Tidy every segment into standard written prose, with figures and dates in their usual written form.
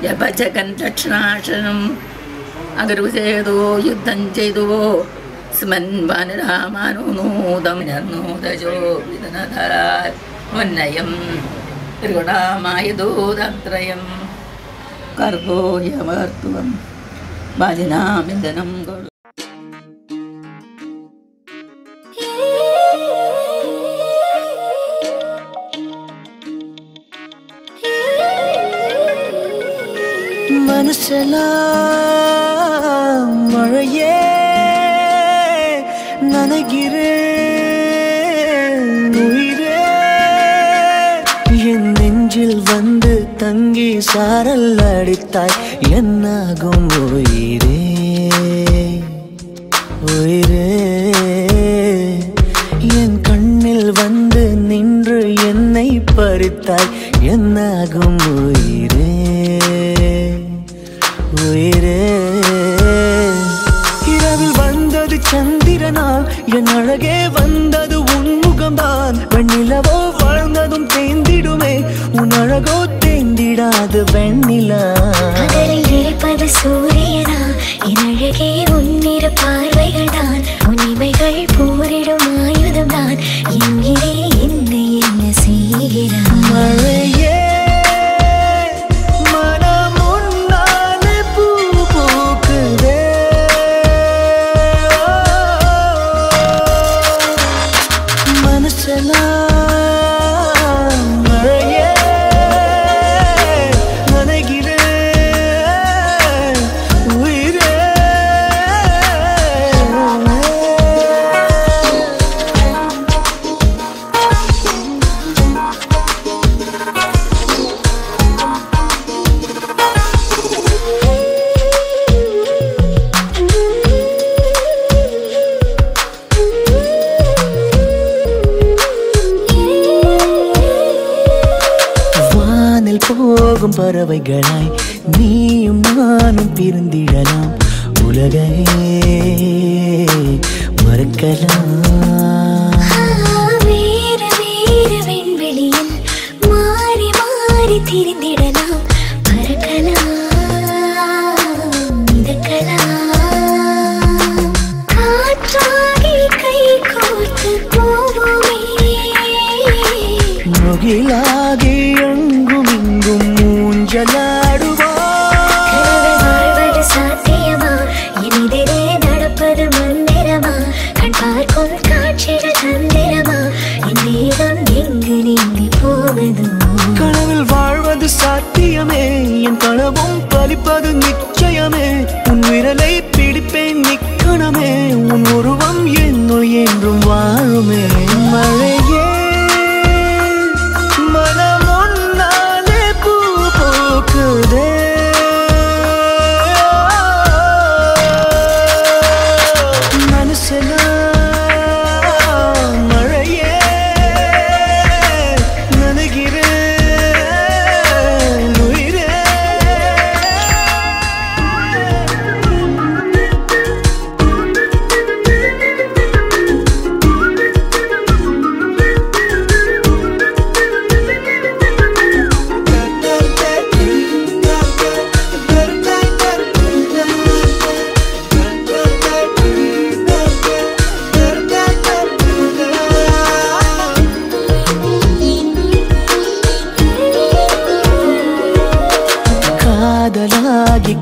जपचकन् दक्षिणाशनम् अगरुचेदो युद्धं चेदो स्मन् वानरामानुनोदमिनर्नोदजो विदनधराय वन्नयं त्रिगुणामायदोदत्रयं कर्गो यमर्तुवं बाजिनामिन्दनं गोडु मनसला मழையே நனைகிறேன் உயிரே என் நெஞ்சில் வந்து தங்கி சாரல் அடித்தாய் என்னாகும் உயிரே உயிரே என் கண்ணில் வந்து நின்று என்னை பறித்தாய் என்னாகும் உயிரே உயிரே இரவில் வந்தது சந்திரனா என் அழகே வந்தது உன் முகம்தான் வெண்ணிலவோ வாழ்ந்ததும் தேந்திடுமே உன் அழகோ தேந்திடாது வெண்ணிலா இருப்பது சூரியனா என் அழகே உன்னிற பார்வைகள் தான் உன்னிமைகள் போரிடும் ஆயுதம் தான் என்கிறே என்னை என்ன செய்கிறான் மழையே போகும் பறவைகளாய் நீயும் நானும் பிரிந்திடலாம் உலகையே மறக்கலாம் வேறு வேறு விண்வெளியில் மாறி மாறி திரிந்திடலாம் பறக்கலாம் மிதக்கலாம் காற்றாகி கை கோர்த்து போவோமே முகிலாகி எங்கும் இங்கும் மூஞ்சலாடுவாழ்வது சாத்தியமா எதிரே நடப்பது மந்திரமா கண் பார்க்கும் காட்சிகள் தந்திரமா என் தேகம் எங்கு நீங்கி போவதோ கனவில் வாழ்வது சாத்தியமே என் கனவும் பலிப்பது நிச்சயமே உன் விரலை பிடிப்பேன் நிக்கணமே உன் உருவம் என்னுள் என்றும் வாழுமே மழையே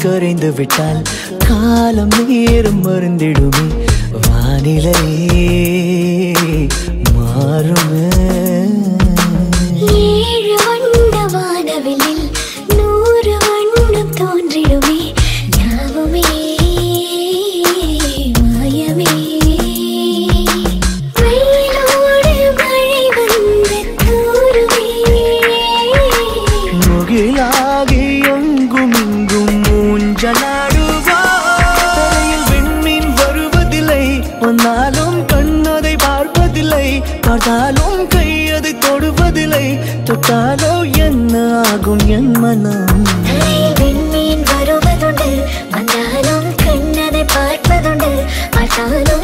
கரைந்து விட்டால் காலம் நேரம் மறந்திடுமே வானிலை மாறுமே ஏழு வண்ண வானவில்லில் 100 வண்ணம் தோன்றிடுமே யாவுமே மாயமே வெயிலோடு மழை வந்து தூருமே முகிலாகி எங்கும் இங்கும் மூஞ்சலாடுவாயில் விண்மீன் வருவதில்லை வந்தாலும் கண்ணதை பார்ப்பதில்லை பார்த்தாலும் கையதை தொடுவதில்லை தொட்டாலோ என்ன ஆகும் என் மனம் விண்மீன் வருவதுண்டு வந்தாலும் கண்ணதை பார்ப்பதுண்டு பார்த்தாலும்